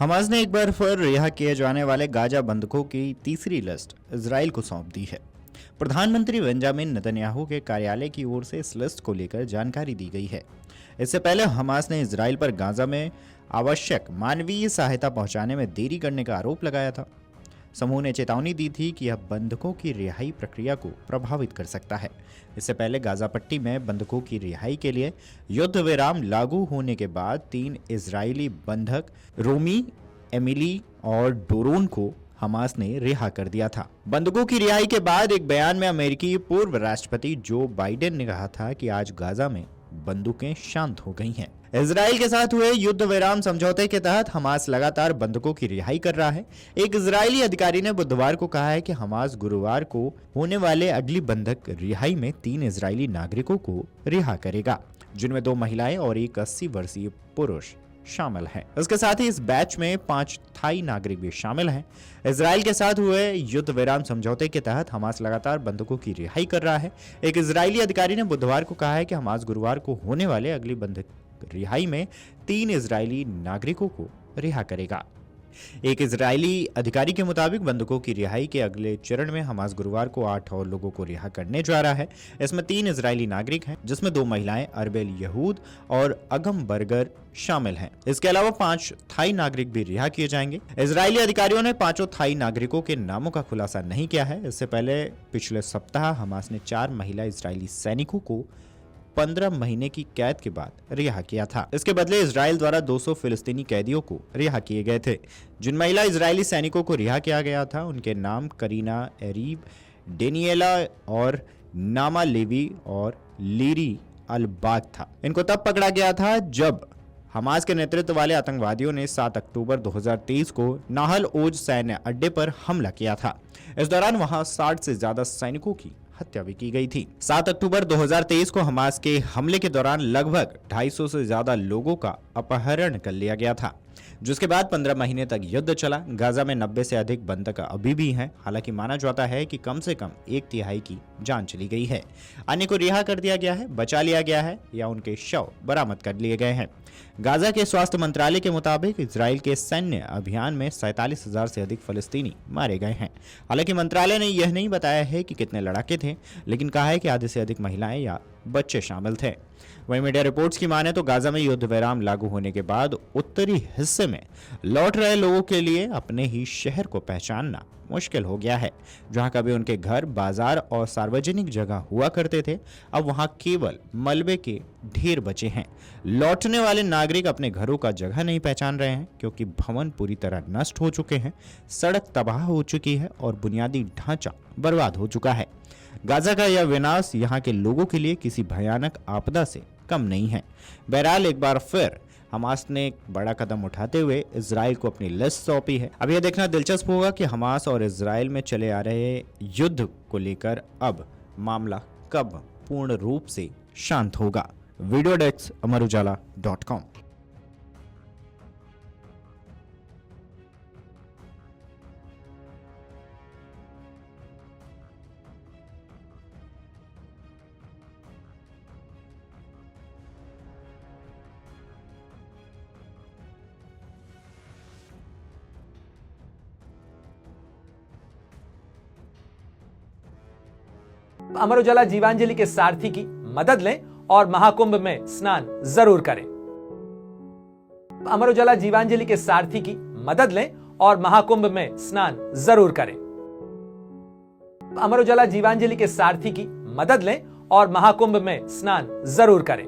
Hamas ने एक बार फिर रिहा किए जाने वाले गाजा बंधकों की तीसरी लिस्ट इजराइल को सौंप दी है। प्रधानमंत्री बेंजामिन नेतन्याहू के कार्यालय की ओर से इस लिस्ट को लेकर जानकारी दी गई है। इससे पहले हमास ने इजराइल पर गाजा में आवश्यक मानवीय सहायता पहुंचाने में देरी करने का आरोप लगाया था। समूह ने चेतावनी दी थी कि यह बंधकों की रिहाई प्रक्रिया को प्रभावित कर सकता है। इससे पहले गाजा पट्टी में बंधकों की रिहाई के लिए युद्ध विराम लागू होने के बाद 3 इजरायली बंधक रोमी, एमिली और डोरोन को हमास ने रिहा कर दिया था। बंधकों की रिहाई के बाद एक बयान में अमेरिकी पूर्व राष्ट्रपति जो बाइडेन ने कहा था कि आज गाजा में बंदूकें शांत हो गई हैं। इजराइल के साथ हुए युद्ध विराम समझौते के तहत हमास लगातार बंधकों की रिहाई कर रहा है। एक इजरायली अधिकारी ने बुधवार को कहा है कि हमास गुरुवार को होने वाले अगली बंधक रिहाई में 3 इजरायली नागरिकों को रिहा करेगा, जिनमें 2 महिलाएं और एक 80 वर्षीय पुरुष शामिल हैं। इसके साथ ही इस बैच में 5 थाई नागरिक भी शामिल हैं। इजराइल के साथ हुए युद्ध विराम समझौते के तहत हमास लगातार बंधकों की रिहाई कर रहा है। एक इजरायली अधिकारी ने बुधवार को कहा है कि हमास गुरुवार को होने वाले अगली बंधक रिहाई में 3 इजरायली नागरिकों को रिहा करेगा। एक इजरायली अधिकारी के मुताबिक बंधकों की रिहाई के अगले चरण में हमास गुरुवार को 8 और लोगों को रिहा करने जा रहा है। इसमें 3 इजरायली नागरिक हैं, जिसमें 2 महिलाएं अरबेल यहूद और अगम बर्गर शामिल हैं। इसके अलावा 5 थाई नागरिक भी रिहा किए जाएंगे। इजरायली अधिकारियों ने 5 थाई नागरिकों के नामों का खुलासा नहीं किया है। इससे पहले पिछले सप्ताह हमास ने 4 महिला इजरायली सैनिकों को 15 महीने की कैद के बाद रिहा किया था। इसके बदले इजराइल द्वारा 200 फिलिस्तीनी कैदियों को रिहा किए गए थे। जिन महिला इजरायली सैनिकों को रिहा किया गया था उनके नाम करीना एरीब, डेनियला और नामा लेवी और लीरी अलबाग था। इनको तब पकड़ा गया था जब हमास के नेतृत्व वाले आतंकवादियों ने 7 अक्टूबर 2023 को नाहल ओज सैन्य अड्डे पर हमला किया था। इस दौरान वहां 60 से ज्यादा सैनिकों की हत्या भी की गई थी। 7 अक्टूबर 2023 को हमास के हमले के दौरान लगभग 250 से ज्यादा लोगों का अपहरण कर लिया गया था, जिसके बाद 15 महीने तक युद्ध चला। गाजा में 90 से अधिक बंधक अभी भी हैं। हालांकि माना जाता है कि कम से कम 1/3 की जान चली गई है। अन्य को रिहा कर दिया गया है, बचा लिया गया है या उनके शव बरामद कर लिए गए हैं। गाजा के स्वास्थ्य मंत्रालय के मुताबिक इजराइल के सैन्य अभियान में 47,000 से अधिक फलस्तीनी मारे गए हैं। हालांकि मंत्रालय ने यह नहीं बताया है कि कितने लड़ाके थे, लेकिन कहा है कि आधे से अधिक महिलाएं या बच्चे शामिल थे। वहीं मीडिया रिपोर्ट्स की माने तो गाजा में युद्ध विराम लागू होने के बाद उत्तरी हिस्से में लौट रहे लोगों के लिए अपने ही शहर को पहचानना मुश्किल हो गया है। जहां कभी उनके घर, बाजार और सार्वजनिक जगह हुआ करते थे, अब वहां केवल मलबे के ढेर बचे हैं। लौटने वाले नागरिक अपने घरों का जगह नहीं पहचान रहे हैं, क्योंकि भवन पूरी तरह नष्ट हो चुके हैं, सड़क तबाह हो चुकी है और बुनियादी ढांचा बर्बाद हो चुका है। गाजा का यह विनाश यहाँ के लोगों के लिए किसी भयानक आपदा से कम नहीं है। बहरहाल एक बार फिर हमास ने एक बड़ा कदम उठाते हुए इजराइल को अपनी लिस्ट सौंपी है। अब यह देखना दिलचस्प होगा कि हमास और इजराइल में चले आ रहे युद्ध को लेकर अब मामला कब पूर्ण रूप से शांत होगा। Video desk अमरउजाला.com। अमर उजाला जीवांजलि के सारथी की मदद लें और महाकुंभ में स्नान जरूर करें। अमर उजाला जीवांजलि के सारथी की मदद लें और महाकुंभ में स्नान जरूर करें। अमर उजाला जीवांजलि के सारथी की मदद लें और महाकुंभ में स्नान जरूर करें।